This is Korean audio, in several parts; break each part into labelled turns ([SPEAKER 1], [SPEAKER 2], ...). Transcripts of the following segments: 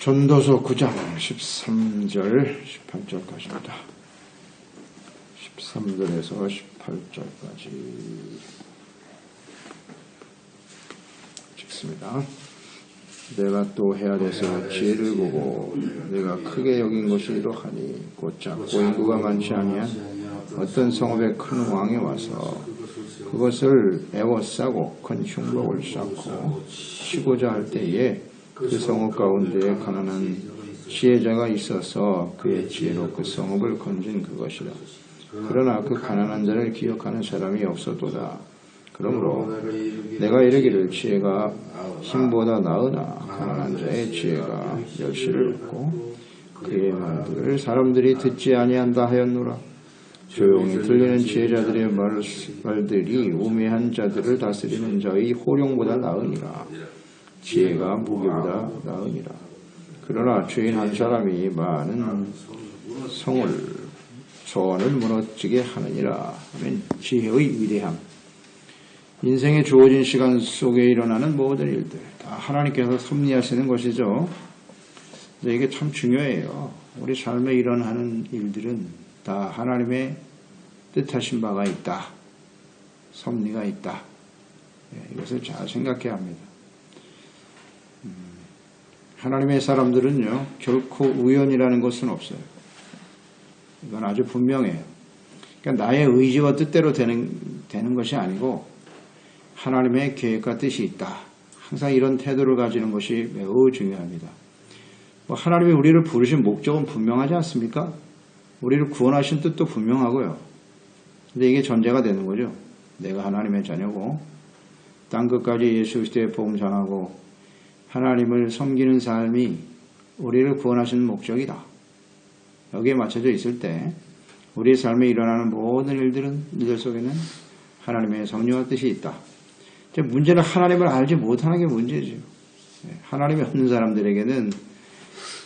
[SPEAKER 1] 전도서 9장 13절 18절까지입니다. 13절에서 18절까지 읽습니다. 내가 또 헤아려서 지혜를 보고 내가 크게 여긴 것이 이러하니 곧 작고 인구가 많지 아니한 어떤 성읍에 큰 왕이 와서 그것을 애워싸고 큰 흉곡을 쌓고 치고자 할 때에 그 성읍 가운데에 가난한 지혜자가 있어서 그의 지혜로 그 성읍을 건진 그것이라. 그러나 그 가난한 자를 기억하는 사람이 없었도다. 그러므로 내가 이르기를 지혜가 힘보다 나으나 가난한 자의 지혜가 멸시를 얻고 그의 말들을 사람들이 듣지 아니한다 하였노라. 조용히 들리는 지혜자들의 말들이 우매한 자들을 다스리는 자의 호령보다 나으니라. 지혜가 무기보다 나으니라. 그러나 주인 한 사람이 많은 소원을 무너지게 하느니라. 하면 지혜의 위대함. 인생에 주어진 시간 속에 일어나는 모든 일들 다 하나님께서 섭리하시는 것이죠. 근데 이게 참 중요해요. 우리 삶에 일어나는 일들은 다 하나님의 뜻하신 바가 있다. 섭리가 있다. 이것을 잘 생각해야 합니다. 하나님의 사람들은요, 결코 우연이라는 것은 없어요. 이건 아주 분명해요. 그러니까 나의 의지와 뜻대로 되는 것이 아니고 하나님의 계획과 뜻이 있다. 항상 이런 태도를 가지는 것이 매우 중요합니다. 하나님이 우리를 부르신 목적은 분명하지 않습니까? 우리를 구원하신 뜻도 분명하고요. 근데 이게 전제가 되는 거죠. 내가 하나님의 자녀고 땅 끝까지 예수 그리스도의 복음 전하고 하나님을 섬기는 삶이 우리를 구원하시는 목적이다. 여기에 맞춰져 있을 때 우리의 삶에 일어나는 모든 일들 속에는 하나님의 섭리와 뜻이 있다. 문제는 하나님을 알지 못하는 게 문제죠. 하나님이 없는 사람들에게는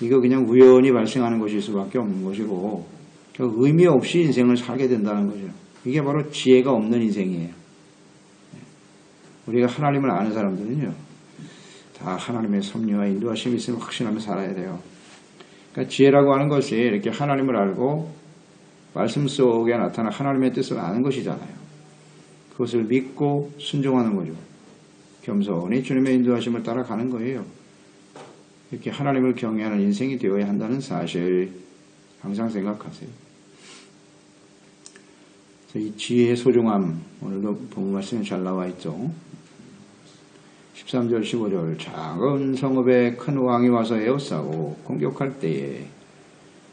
[SPEAKER 1] 이거 그냥 우연히 발생하는 것일 수밖에 없는 것이고 의미 없이 인생을 살게 된다는 거죠. 이게 바로 지혜가 없는 인생이에요. 우리가 하나님을 아는 사람들은요, 다 하나님의 섭리와 인도하심이 있음을 확신하며 살아야 돼요. 그러니까 지혜라고 하는 것이 이렇게 하나님을 알고 말씀 속에 나타난 하나님의 뜻을 아는 것이잖아요. 그것을 믿고 순종하는 거죠. 겸손히 주님의 인도하심을 따라가는 거예요. 이렇게 하나님을 경외하는 인생이 되어야 한다는 사실 항상 생각하세요. 이 지혜의 소중함, 오늘도 본 말씀이 잘 나와 있죠. 13절 15절 작은 성읍에 큰 왕이 와서 에워싸고 공격할 때에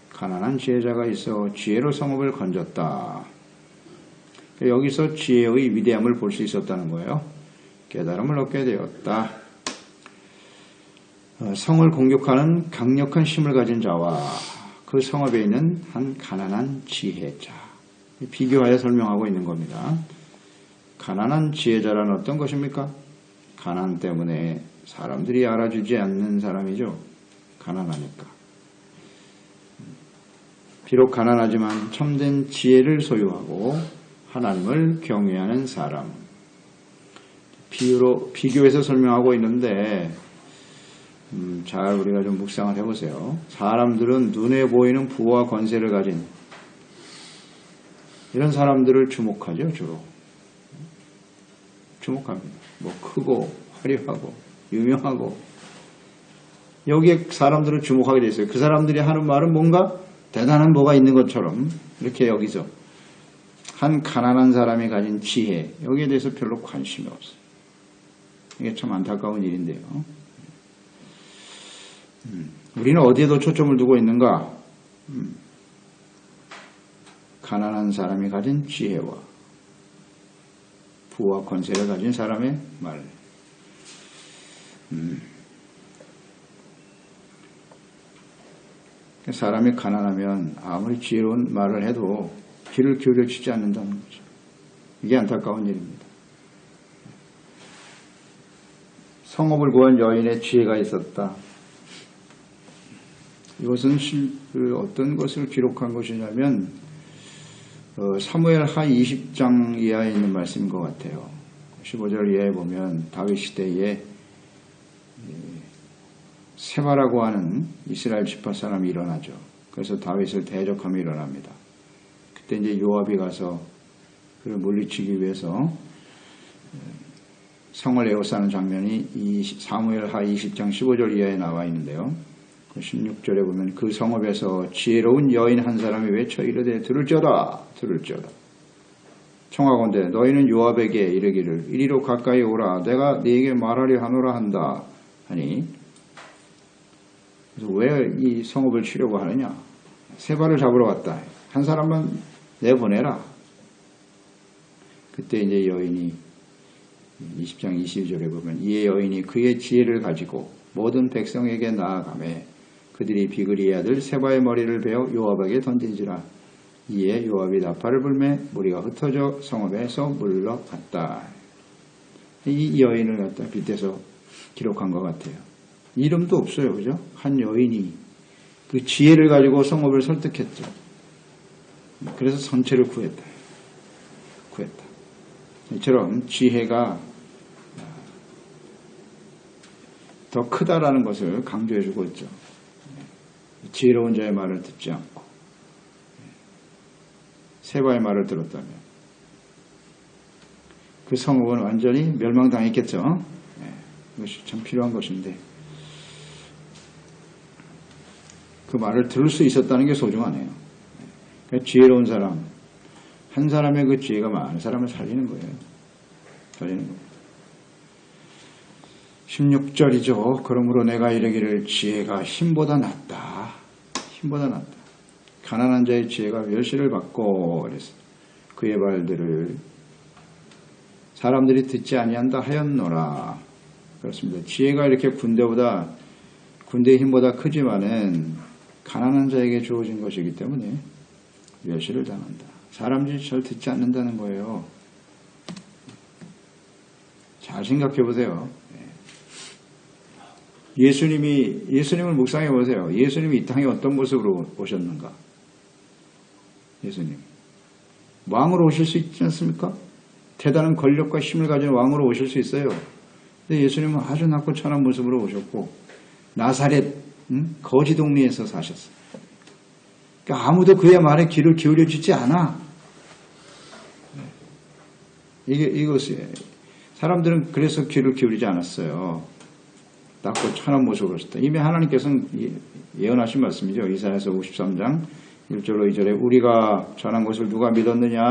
[SPEAKER 1] 가난한 지혜자가 있어 지혜로 성읍을 건졌다. 여기서 지혜의 위대함을 볼 수 있었다는 거예요. 깨달음을 얻게 되었다. 성을 공격하는 강력한 힘을 가진 자와 그 성읍에 있는 한 가난한 지혜자. 비교하여 설명하고 있는 겁니다. 가난한 지혜자란 어떤 것입니까? 가난 때문에 사람들이 알아주지 않는 사람이죠. 가난하니까. 비록 가난하지만 참된 지혜를 소유하고 하나님을 경외하는 사람. 비교해서 설명하고 있는데 잘 우리가 좀 묵상을 해보세요. 사람들은 눈에 보이는 부와 권세를 가진 이런 사람들을 주목하죠. 주로. 주목합니다. 크고 화려하고 유명하고 여기에 사람들을 주목하게 돼 있어요. 그 사람들이 하는 말은 뭔가 대단한 뭐가 있는 것처럼 이렇게 여기서 한 가난한 사람이 가진 지혜 여기에 대해서 별로 관심이 없어요. 이게 참 안타까운 일인데요. 우리는 어디에 더 초점을 두고 있는가? 가난한 사람이 가진 지혜와 부와 권세를 가진 사람의 말. 사람이 가난하면 아무리 지혜로운 말을 해도 귀를 기울여주지 않는다는 거죠. 이게 안타까운 일입니다. 성읍을 구한 여인의 지혜가 있었다. 이것은 어떤 것을 기록한 것이냐면 사무엘 하 20장 이하에 있는 말씀인 것 같아요. 15절 이하에 보면 다윗 시대에 세바라고 하는 이스라엘 지파 사람이 일어나죠. 그래서 다윗을 대적함이 일어납니다. 그때 이제 요압이 가서 그를 물리치기 위해서 성을 에워싸는 장면이 사무엘하 20장 15절 이하에 나와 있는데요. 16절에 보면 그 성읍에서 지혜로운 여인 한 사람이 외쳐 이르되 들을지어다 들을지어다 청하건대 너희는 요압에게 이르기를 이리로 가까이 오라 내가 네게 말하려 하노라 한다 하니 그래서 왜 이 성읍을 치려고 하느냐 세바를 잡으러 갔다 한 사람만 내보내라. 그때 이제 여인이 20장 22절에 보면 이에 여인이 그의 지혜를 가지고 모든 백성에게 나아가매 그들이 비그리의 아들 세바의 머리를 베어 요압에게 던진지라. 이에 요압이 나팔을 불매 무리가 흩어져 성읍에서 물러갔다. 이 여인을 갖다 빗대서 기록한 것 같아요. 이름도 없어요. 그죠? 한 여인이 그 지혜를 가지고 성읍을 설득했죠. 그래서 선체를 구했다. 이처럼 지혜가 더 크다라는 것을 강조해주고 있죠. 지혜로운 자의 말을 듣지 않고 세바의 말을 들었다면 그 성읍은 완전히 멸망당했겠죠. 이것이 참 필요한 것인데 그 말을 들을 수 있었다는 게 소중하네요. 그러니까 지혜로운 사람 한 사람의 그 지혜가 많은 사람을 살리는 거예요. 16절이죠. 그러므로 내가 이르기를 지혜가 힘보다 낫다. 가난한 자의 지혜가 멸시를 받고 그랬어. 그의 말들을 사람들이 듣지 아니한다 하였노라. 그렇습니다. 지혜가 이렇게 군대의 힘보다 크지만은 가난한 자에게 주어진 것이기 때문에 멸시를 당한다. 사람들이 잘 듣지 않는다는 거예요. 잘 생각해 보세요. 예수님을 묵상해 보세요. 예수님이 이 땅에 어떤 모습으로 오셨는가? 예수님. 왕으로 오실 수 있지 않습니까? 대단한 권력과 힘을 가진 왕으로 오실 수 있어요. 근데 예수님은 아주 낮고 천한 모습으로 오셨고 나사렛 거지 동네에서 사셨어요. 그러니까 아무도 그의 말에 귀를 기울여 주지 않아. 이것이 사람들은 그래서 귀를 기울이지 않았어요. 낮고 천한 모습으로 오셨다. 이미 하나님께서는 예언하신 말씀이죠. 이사야서 53장 1절로 2절에 우리가 전한 것을 누가 믿었느냐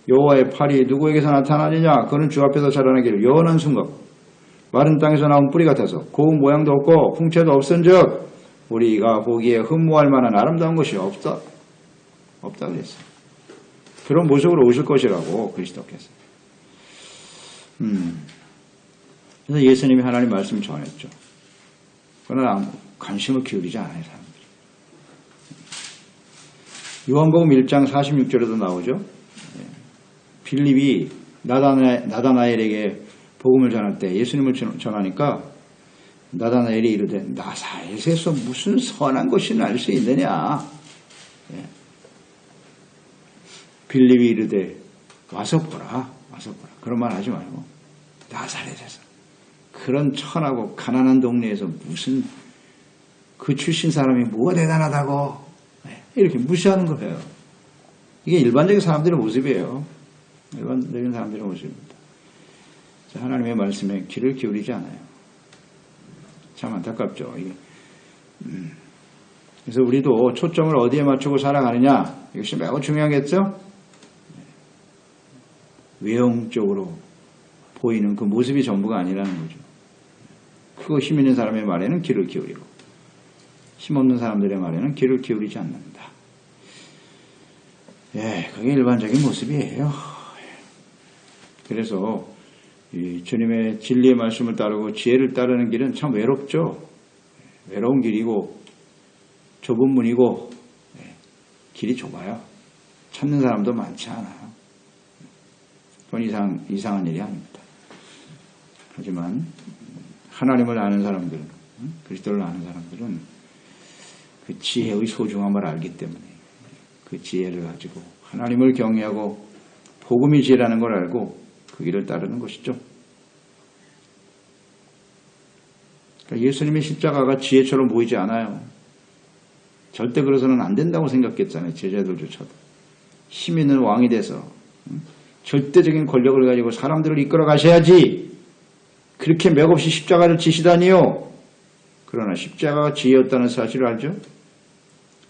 [SPEAKER 1] 여호와의 팔이 누구에게서 나타나느냐 그는 주 앞에서 자라나기를 연한 순간 마른 땅에서 나온 뿌리 같아서 고운 모양도 없고 풍채도 없은즉 우리가 보기에 흠모할 만한 아름다운 것이 없다 그랬어요. 그런 모습으로 오실 것이라고 그리스도께서. 그래서 예수님이 하나님 말씀을 전했죠. 그러나 관심을 기울이지 않아요, 사람들이. 요한복음 1장 46절에도 나오죠. 빌립이 나다나엘에게 복음을 전할 때 예수님을 전하니까 나다나엘이 이르되 나사렛에서 무슨 선한 것이 날 수 있느냐. 빌립이 이르되 와서 보라. 그런 말 하지 말고 나사렛에서 그런 천하고 가난한 동네에서 무슨 그 출신 사람이 뭐가 대단하다고 이렇게 무시하는 거예요. 이게 일반적인 사람들의 모습이에요. 일반적인 사람들의 모습입니다. 하나님의 말씀에 귀를 기울이지 않아요. 참 안타깝죠. 이게. 그래서 우리도 초점을 어디에 맞추고 살아가느냐 이것이 매우 중요하겠죠. 외형적으로 보이는 그 모습이 전부가 아니라는 거죠. 크고 힘 있는 사람의 말에는 귀를 기울이고 힘없는 사람들의 말에는 귀를 기울이지 않는다. 그게 일반적인 모습이에요. 그래서 이 주님의 진리의 말씀을 따르고 지혜를 따르는 길은 참 외롭죠. 외로운 길이고 좁은 문이고 길이 좁아요. 찾는 사람도 많지 않아요. 그건 이상한 일이 아닙니다. 하지만 하나님을 아는 사람들은 그리스도를 아는 사람들은 그 지혜의 소중함을 알기 때문에 그 지혜를 가지고 하나님을 경외하고 복음이 지혜라는 걸 알고 그 길을 따르는 것이죠. 그러니까 예수님의 십자가가 지혜처럼 보이지 않아요. 절대 그래서는 안 된다고 생각했잖아요. 제자들조차도. 힘 있는 왕이 돼서 절대적인 권력을 가지고 사람들을 이끌어 가셔야지 그렇게 맥없이 십자가를 지시다니요. 그러나 십자가가 지혜였다는 사실을 알죠?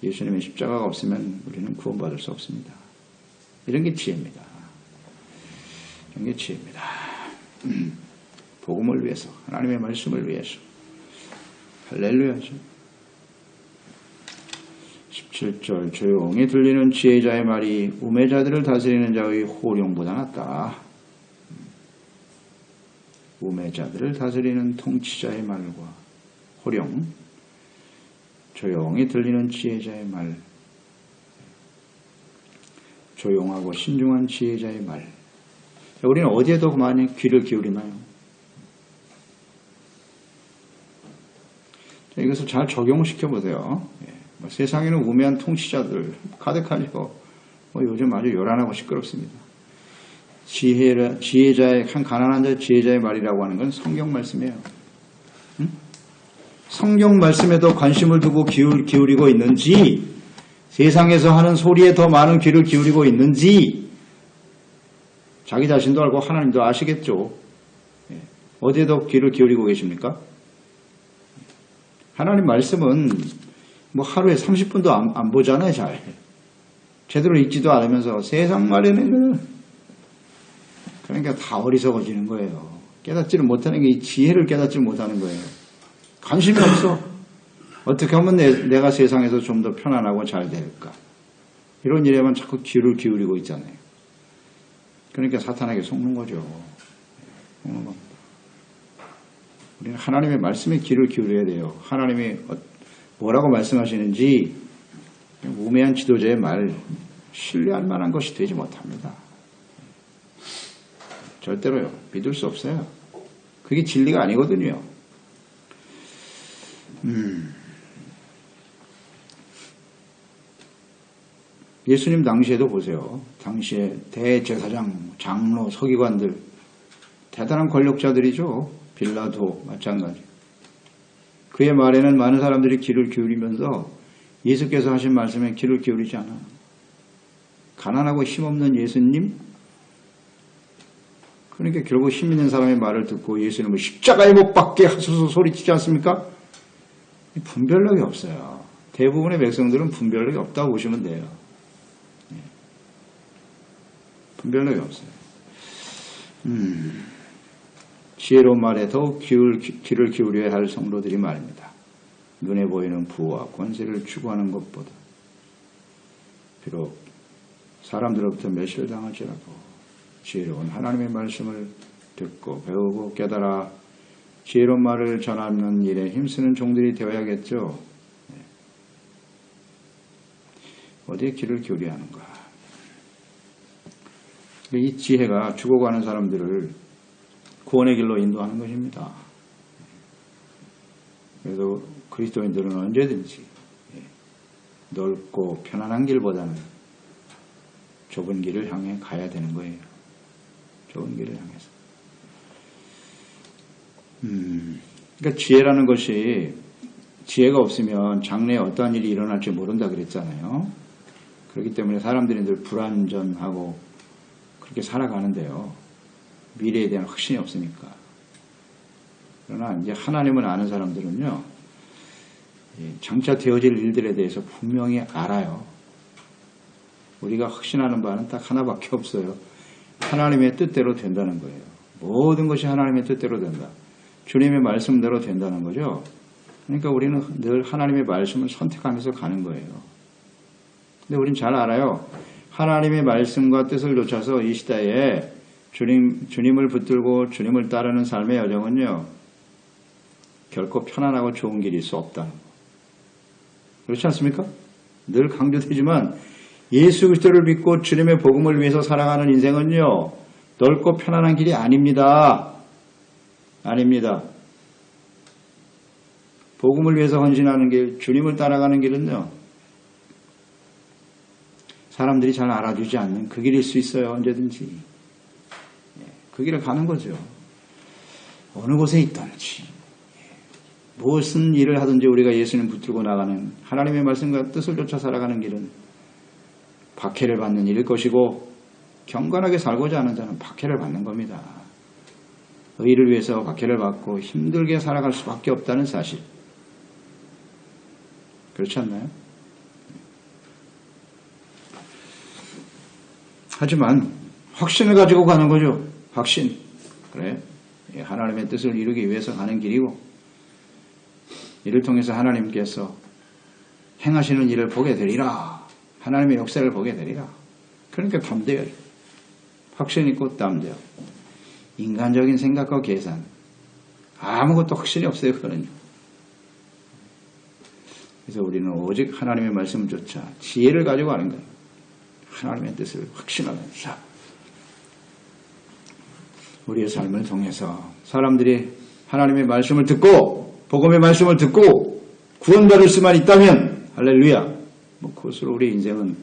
[SPEAKER 1] 예수님의 십자가가 없으면 우리는 구원받을 수 없습니다. 이런 게 지혜입니다. 이런 게 지혜입니다. 복음을 위해서, 하나님의 말씀을 위해서. 할렐루야죠. 17절 조용히 들리는 지혜자의 말이 우매자들을 다스리는 자의 호령보다 낫다. 우매자들을 다스리는 통치자의 말과 호령, 조용히 들리는 지혜자의 말, 조용하고 신중한 지혜자의 말. 우리는 어디에 더 많이 귀를 기울이나요? 이것을 잘 적용을 시켜보세요. 세상에는 우매한 통치자들 가득하죠. 요즘 아주 요란하고 시끄럽습니다. 지혜자의, 한 가난한 자 지혜자의 말이라고 하는 건 성경 말씀이에요. 응? 성경 말씀에도 관심을 두고 기울이고 있는지, 세상에서 하는 소리에 더 많은 귀를 기울이고 있는지, 자기 자신도 알고 하나님도 아시겠죠. 어디에 더 귀를 기울이고 계십니까? 하나님 말씀은 하루에 30분도 안 보잖아요, 잘. 제대로 읽지도 않으면서 세상 말에는 그러니까 다 어리석어지는 거예요. 깨닫지를 못하는 게 지혜를 깨닫지 못하는 거예요. 관심이 없어. 어떻게 하면 내가 세상에서 좀 더 편안하고 잘 될까. 이런 일에만 자꾸 귀를 기울이고 있잖아요. 그러니까 사탄에게 속는 거죠. 속는 겁니다. 우리는 하나님의 말씀에 귀를 기울여야 돼요. 하나님이 뭐라고 말씀하시는지 우매한 지도자의 말 신뢰할 만한 것이 되지 못합니다. 절대로요. 믿을 수 없어요. 그게 진리가 아니거든요. 예수님 당시에도 보세요. 당시에 대제사장, 장로, 서기관들 대단한 권력자들이죠. 빌라도 마찬가지. 그의 말에는 많은 사람들이 귀를 기울이면서 예수께서 하신 말씀에 귀를 기울이지 않아. 가난하고 힘없는 예수님? 그러니까 결국 힘 있는 사람의 말을 듣고 예수님을 십자가에 못 박게 하소서 소리치지 않습니까? 분별력이 없어요. 대부분의 백성들은 분별력이 없다고 보시면 돼요. 분별력이 없어요. 지혜로운 말에 더욱 귀를 기울여야 할 성도들이 말입니다. 눈에 보이는 부와 권세를 추구하는 것보다 비록 사람들로부터 멸시를 당할지라도 지혜로운 하나님의 말씀을 듣고 배우고 깨달아 지혜로운 말을 전하는 일에 힘쓰는 종들이 되어야겠죠. 어디에 귀를 기울여야 하는가. 이 지혜가 죽어가는 사람들을 구원의 길로 인도하는 것입니다. 그래서 그리스도인들은 언제든지 넓고 편안한 길보다는 좁은 길을 향해 가야 되는 거예요. 좁은 길을 향해서. 그러니까 지혜라는 것이 지혜가 없으면 장래에 어떠한 일이 일어날지 모른다 그랬잖아요. 그렇기 때문에 사람들이 늘 불안전하고 그렇게 살아가는데요. 미래에 대한 확신이 없으니까. 그러나 이제 하나님을 아는 사람들은요, 장차 되어질 일들에 대해서 분명히 알아요. 우리가 확신하는 바는 딱 하나밖에 없어요. 하나님의 뜻대로 된다는 거예요. 모든 것이 하나님의 뜻대로 된다. 주님의 말씀대로 된다는 거죠. 그러니까 우리는 늘 하나님의 말씀을 선택하면서 가는 거예요. 근데 우린 잘 알아요. 하나님의 말씀과 뜻을 좇아서 이 시대에 주님을 붙들고 주님을 따르는 삶의 여정은요, 결코 편안하고 좋은 길일 수 없다는 거. 그렇지 않습니까? 늘 강조되지만 예수 그리스도를 믿고 주님의 복음을 위해서 살아가는 인생은요, 넓고 편안한 길이 아닙니다. 아닙니다. 복음을 위해서 헌신하는 길, 주님을 따라가는 길은요, 사람들이 잘 알아주지 않는 그 길일 수 있어요. 언제든지. 그 길을 가는 거죠. 어느 곳에 있든지 무슨 일을 하든지 우리가 예수님 붙들고 나가는 하나님의 말씀과 뜻을 쫓아 살아가는 길은 박해를 받는 일일 것이고 경건하게 살고자 하는 자는 박해를 받는 겁니다. 의를 위해서 박해를 받고 힘들게 살아갈 수밖에 없다는 사실. 그렇지 않나요? 하지만 확신을 가지고 가는 거죠. 확신. 그래. 하나님의 뜻을 이루기 위해서 가는 길이고 이를 통해서 하나님께서 행하시는 일을 보게 되리라. 하나님의 역사를 보게 되리라. 그러니까 담대요. 확신 있고 담대요. 인간적인 생각과 계산 아무것도 확신이 없어요. 그거는요. 그래서 우리는 오직 하나님의 말씀을 쫓아 지혜를 가지고 가는 거예요. 하나님의 뜻을 확신하면서 우리의 삶을 통해서 사람들이 하나님의 말씀을 듣고 복음의 말씀을 듣고 구원받을 수만 있다면 할렐루야. 그것으로 우리 인생은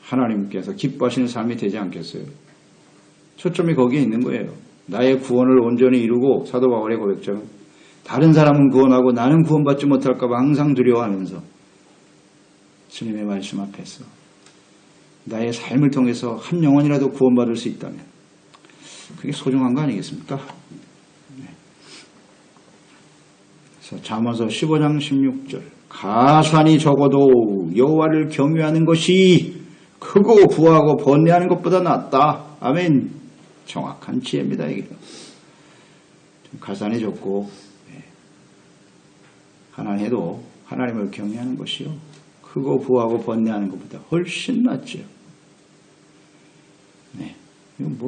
[SPEAKER 1] 하나님께서 기뻐하시는 삶이 되지 않겠어요? 초점이 거기에 있는 거예요. 나의 구원을 온전히 이루고 사도 바울의 고백처럼 다른 사람은 구원하고 나는 구원받지 못할까 봐 항상 두려워하면서 주님의 말씀 앞에서 나의 삶을 통해서 한 영혼이라도 구원받을 수 있다면 그게 소중한 거 아니겠습니까? 네. 그래서 잠언서 15장 16절 가산이 적어도 여호와를 경외하는 것이 크고 부하고 번뇌하는 것보다 낫다. 아멘. 정확한 지혜입니다. 이게 가산이 적고 가난해도 하나님을 경외하는 것이요 크고 부하고 번뇌하는 것보다 훨씬 낫죠. 네, 이건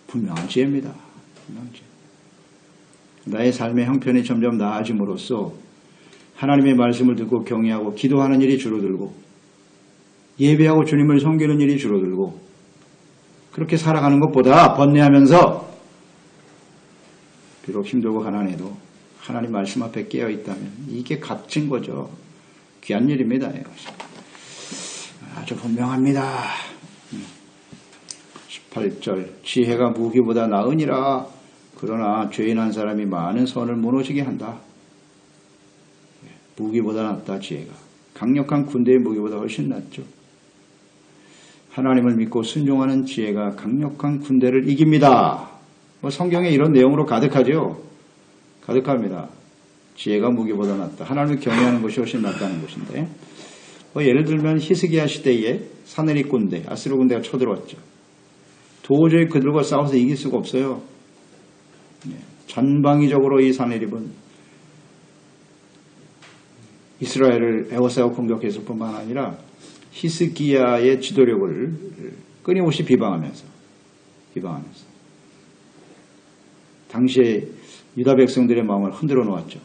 [SPEAKER 1] 분명한 지혜입니다. 분명한 지혜. 나의 삶의 형편이 점점 나아짐으로써 하나님의 말씀을 듣고 경외하고 기도하는 일이 줄어들고 예배하고 주님을 섬기는 일이 줄어들고 그렇게 살아가는 것보다 번뇌하면서 비록 힘들고 가난해도 하나님 말씀 앞에 깨어있다면 이게 값진 거죠. 귀한 일입니다. 아주 분명합니다. 18절 지혜가 무기보다 나으니라. 그러나 죄인 한 사람이 많은 선을 무너지게 한다. 무기보다 낫다. 지혜가 강력한 군대의 무기보다 훨씬 낫죠. 하나님을 믿고 순종하는 지혜가 강력한 군대를 이깁니다. 성경에 이런 내용으로 가득하죠. 가득합니다. 지혜가 무기보다 낫다. 하나님을 경외하는 것이 훨씬 낫다는 것인데 예를 들면 히스기야 시대에 사내립 군대, 아스르 군대가 쳐들어왔죠. 도저히 그들과 싸워서 이길 수가 없어요. 전방위적으로 이 사내립은 이스라엘을 에워싸고 공격했을 뿐만 아니라 히스기야의 지도력을 끊임없이 비방하면서 당시에 유다 백성들의 마음을 흔들어 놓았죠.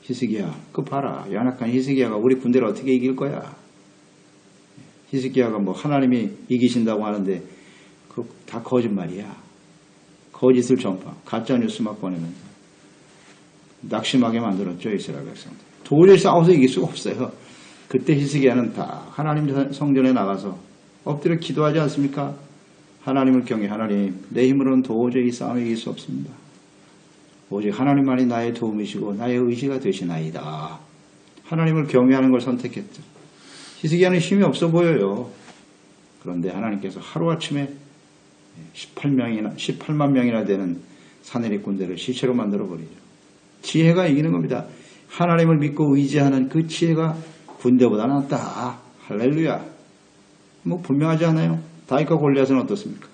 [SPEAKER 1] 히스기야, 그거 봐라. 연약한 히스기야가 우리 군대를 어떻게 이길 거야. 히스기야가 하나님이 이기신다고 하는데 그거 다 거짓말이야. 거짓을 전파, 가짜뉴스 막 보내면서 낙심하게 만들었죠. 이스라엘 백성들. 도저히 싸워서 이길 수가 없어요. 그때 히스기야는 다 하나님 성전에 나가서 엎드려 기도하지 않습니까? 하나님을 경외. 하나님, 내 힘으로는 도저히 이 싸움에 이길 수 없습니다. 오직 하나님만이 나의 도움이시고 나의 의지가 되시나이다. 하나님을 경외하는 걸 선택했죠. 히스기야는 힘이 없어 보여요. 그런데 하나님께서 하루아침에 18만 명이나 되는 사내립 군대를 시체로 만들어버리죠. 지혜가 이기는 겁니다. 하나님을 믿고 의지하는 그 지혜가 군대보다 낫다. 할렐루야. 분명하지 않아요? 다윗과 골리앗은 어떻습니까?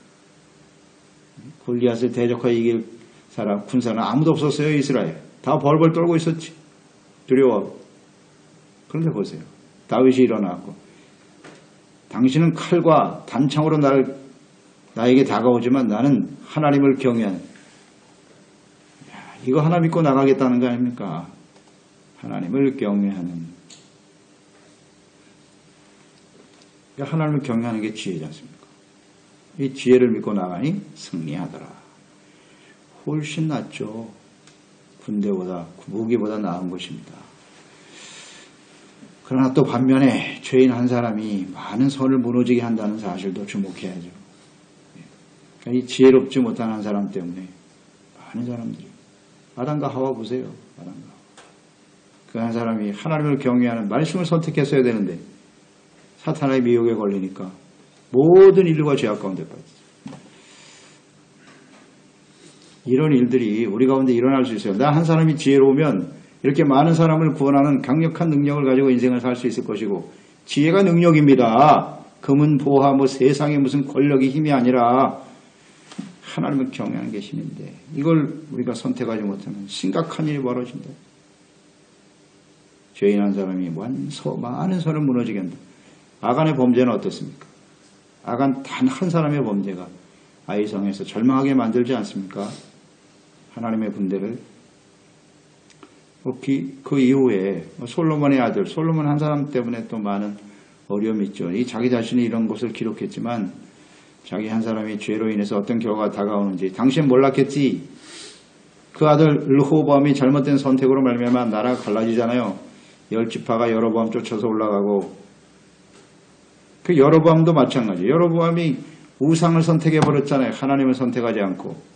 [SPEAKER 1] 골리앗을 대적하여 이길 사람, 군사는 아무도 없었어요. 이스라엘. 다 벌벌 떨고 있었지. 두려워. 그런데 보세요. 다윗이 일어나고 당신은 칼과 단창으로 나에게 다가오지만 나는 하나님을 경외하는. 이거 하나 믿고 나가겠다는 거 아닙니까? 하나님을 경외하는. 하나님을 경외하는 게 지혜지 않습니까? 이 지혜를 믿고 나가니 승리하더라. 훨씬 낫죠. 군대보다, 무기보다 나은 것입니다. 그러나 또 반면에 죄인 한 사람이 많은 선을 무너지게 한다는 사실도 주목해야죠. 이 지혜롭지 못한 한 사람 때문에 많은 사람들이 아담과 하와 보세요. 아담과 하와. 그 한 사람이 하나님을 경외하는 말씀을 선택했어야 되는데 사탄의 미혹에 걸리니까 모든 인류가 죄악 가운데 빠졌어요. 이런 일들이 우리 가운데 일어날 수 있어요. 나 한 사람이 지혜로우면 이렇게 많은 사람을 구원하는 강력한 능력을 가지고 인생을 살 수 있을 것이고, 지혜가 능력입니다. 금은 보화 세상에 무슨 권력이 힘이 아니라 하나님을 경외하는 게 힘인데, 이걸 우리가 선택하지 못하면 심각한 일이 벌어진다. 죄인 한 사람이 많은 선을 무너지게 한다. 아간의 범죄는 어떻습니까? 아간 단 한 사람의 범죄가 아이성에서 절망하게 만들지 않습니까? 하나님의 군대를. 그 이후에 솔로몬의 아들, 솔로몬 한 사람 때문에 또 많은 어려움이 있죠. 자기 자신이 이런 것을 기록했지만 자기 한 사람이 죄로 인해서 어떤 결과가 다가오는지 당신 몰랐겠지. 그 아들 르호보암이 잘못된 선택으로 말미암아 나라가 갈라지잖아요. 10지파가 여로보암 쫓아서 올라가고, 그 여로보암도 마찬가지. 여로보암이 우상을 선택해버렸잖아요. 하나님을 선택하지 않고.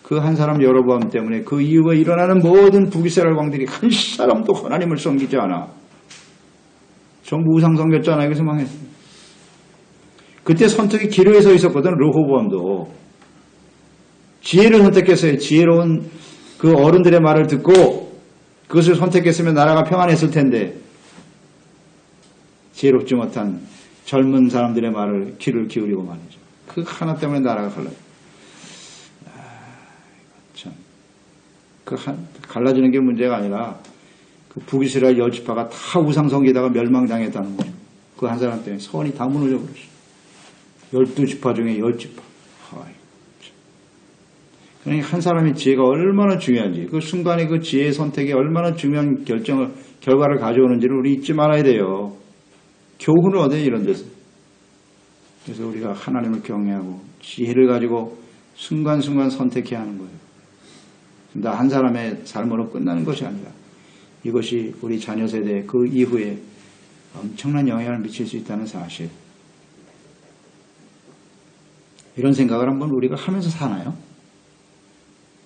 [SPEAKER 1] 그 한 사람 여로보암 때문에 그 이후에 일어나는 모든 북이스라엘 왕들이 한 사람도 하나님을 섬기지 않아. 전부 우상 섬겼잖아요. 그래서 망했어요. 그때 선택이 기로에 서 있었거든. 르호보암도 지혜를 선택했어요. 지혜로운 그 어른들의 말을 듣고 그것을 선택했으면 나라가 평안했을 텐데, 지혜롭지 못한 젊은 사람들의 말을 귀를 기울이고 말이죠. 그 하나 때문에 나라가 갈라요. 갈라지는 게 문제가 아니라 그 북이스라엘 10지파가 다 우상성기다가 멸망당했다는 거죠. 그 한 사람 때문에 선이 다 무너져 버렸어요. 12지파 중에 10지파. 그러니까 한 사람의 지혜가 얼마나 중요한지, 그 순간의 그 지혜의 선택이 얼마나 중요한 결과를 가져오는지를 우리 잊지 말아야 돼요. 교훈을 얻어요, 이런 데서. 그래서 우리가 하나님을 경외하고 지혜를 가지고 순간순간 선택해야 하는 거예요. 나 한 사람의 삶으로 끝나는 것이 아니라 이것이 우리 자녀 세대 그 이후에 엄청난 영향을 미칠 수 있다는 사실. 이런 생각을 한번 우리가 하면서 사나요?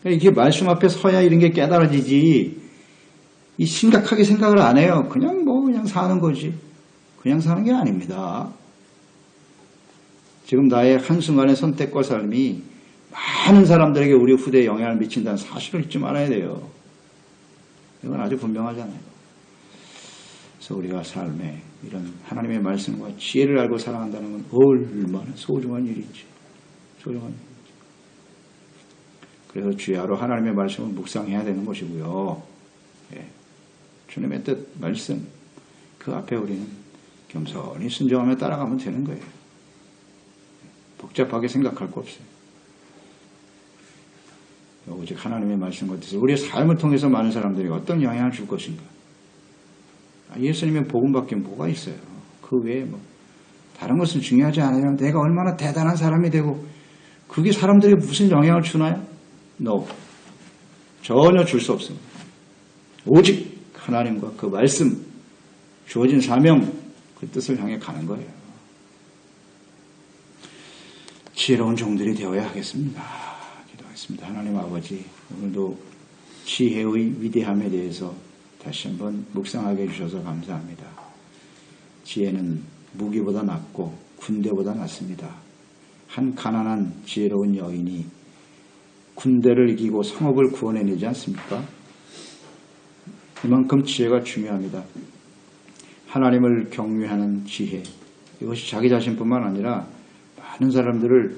[SPEAKER 1] 이게 말씀 앞에 서야 이런 게 깨달아지지, 이 심각하게 생각을 안 해요. 그냥 사는 거지. 그냥 사는 게 아닙니다. 지금 나의 한순간의 선택과 삶이 많은 사람들에게 우리 후대에 영향을 미친다는 사실을 잊지 말아야 돼요. 이건 아주 분명하잖아요. 그래서 우리가 삶에 이런 하나님의 말씀과 지혜를 알고 살아간다는 건 얼마나 소중한 일인지. 소중한 일인지. 그래서 주야로 하나님의 말씀을 묵상해야 되는 것이고요. 예. 주님의 뜻, 말씀, 그 앞에 우리는 겸손히 순종하며 따라가면 되는 거예요. 복잡하게 생각할 거 없어요. 오직 하나님의 말씀과 뜻을 우리의 삶을 통해서 많은 사람들이 어떤 영향을 줄 것인가. 예수님의 복음밖에 뭐가 있어요. 그 외에 다른 것은 중요하지 않아요. 내가 얼마나 대단한 사람이 되고 그게 사람들에게 무슨 영향을 주나요? No. 전혀 줄 수 없습니다. 오직 하나님과 그 말씀, 주어진 사명, 그 뜻을 향해 가는 거예요. 지혜로운 종들이 되어야 하겠습니다. 기도하겠습니다. 하나님 아버지, 오늘도 지혜의 위대함에 대해서 다시 한번 묵상하게 해주셔서 감사합니다. 지혜는 무기보다 낫고 군대보다 낫습니다. 한 가난한 지혜로운 여인이 군대를 이기고 성읍을 구원해내지 않습니까? 이만큼 지혜가 중요합니다. 하나님을 경외하는 지혜, 이것이 자기 자신뿐만 아니라 많은 사람들을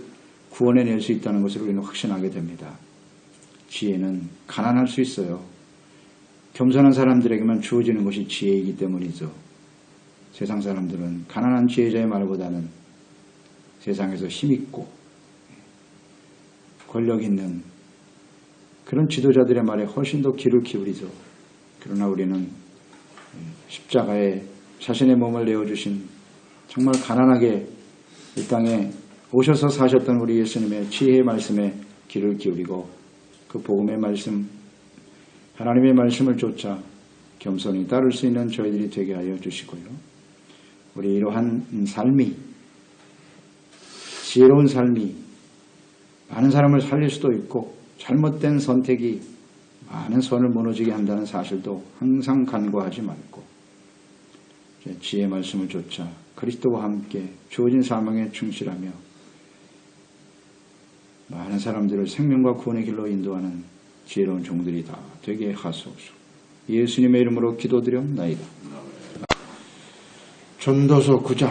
[SPEAKER 1] 구원해낼 수 있다는 것을 우리는 확신하게 됩니다. 지혜는 가난할 수 있어요. 겸손한 사람들에게만 주어지는 것이 지혜이기 때문이죠. 세상 사람들은 가난한 지혜자의 말보다는 세상에서 힘있고 권력 있는 그런 지도자들의 말에 훨씬 더 귀를 기울이죠. 그러나 우리는 십자가에 자신의 몸을 내어주신 정말 가난하게 이 땅에 오셔서 사셨던 우리 예수님의 지혜의 말씀에 귀를 기울이고 그 복음의 말씀, 하나님의 말씀을 쫓아 겸손히 따를 수 있는 저희들이 되게 하여 주시고요. 우리 이러한 삶이, 지혜로운 삶이 많은 사람을 살릴 수도 있고 잘못된 선택이 많은 선을 무너지게 한다는 사실도 항상 간과하지 말고 지혜의 말씀을 쫓아 그리스도와 함께 주어진 사명에 충실하며 많은 사람들을 생명과 구원의 길로 인도하는 지혜로운 종들이 다 되게 하소서. 예수님의 이름으로 기도드렸나이다. 전도서 9장